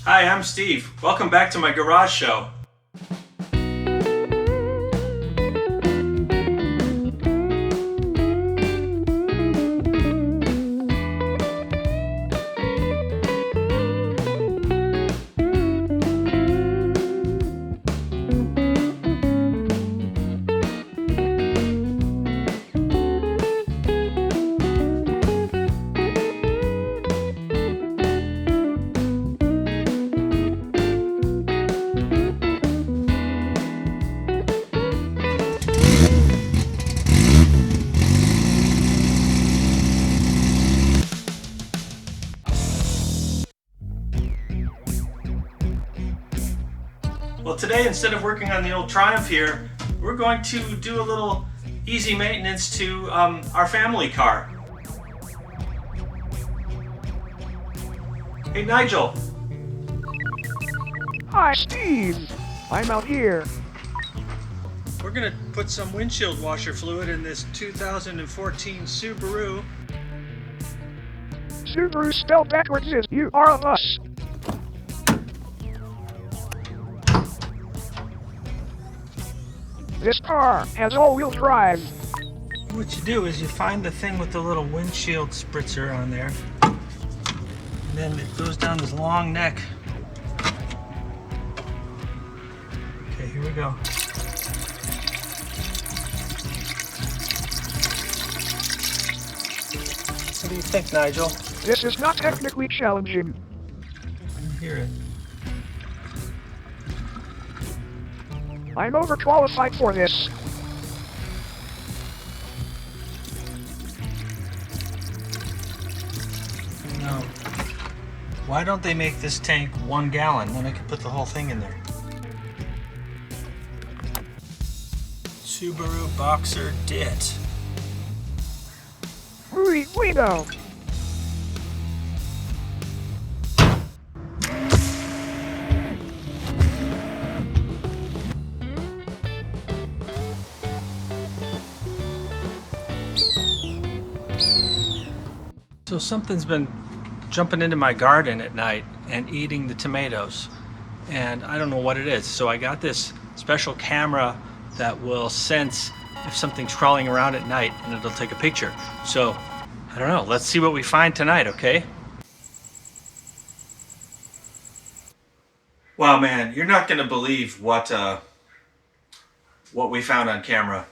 Hi, I'm Steve. Welcome back to my garage show. Well, today, instead of working on the old Triumph here, we're going to do a little easy maintenance to our family car. Hey, Nigel. Hi, Steve. I'm out here. We're going to put some windshield washer fluid in this 2014 Subaru. Subaru spelled backwards is you are of us. This car has all-wheel drive. What you do is you find the thing with the little windshield spritzer on there, and then it goes down this long neck. Okay, here we go. What do you think, Nigel? This is not technically challenging. I can hear it. I'm overqualified for this. No. Why don't they make this tank 1 gallon? Then I can put the whole thing in there. Subaru Boxer DIT. We know. So something's been jumping into my garden at night and eating the tomatoes, and I don't know what it is. So I got this special camera that will sense if something's crawling around at night, and it'll take a picture. So I don't know, let's see what we find tonight, okay? Wow, man, you're not gonna believe what we found on camera.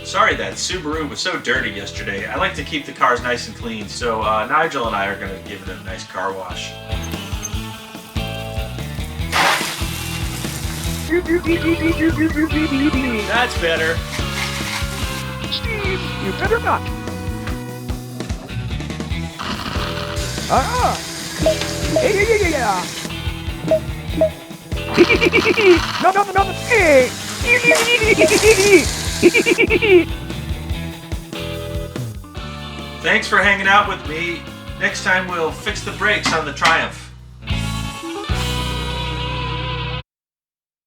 Sorry that Subaru was so dirty yesterday. I like to keep the cars nice and clean, so Nigel and I are going to give it a nice car wash. That's better. Steve, you better not. Yeah. No. Hey. Thanks for hanging out with me. Next time we'll fix the brakes on the Triumph.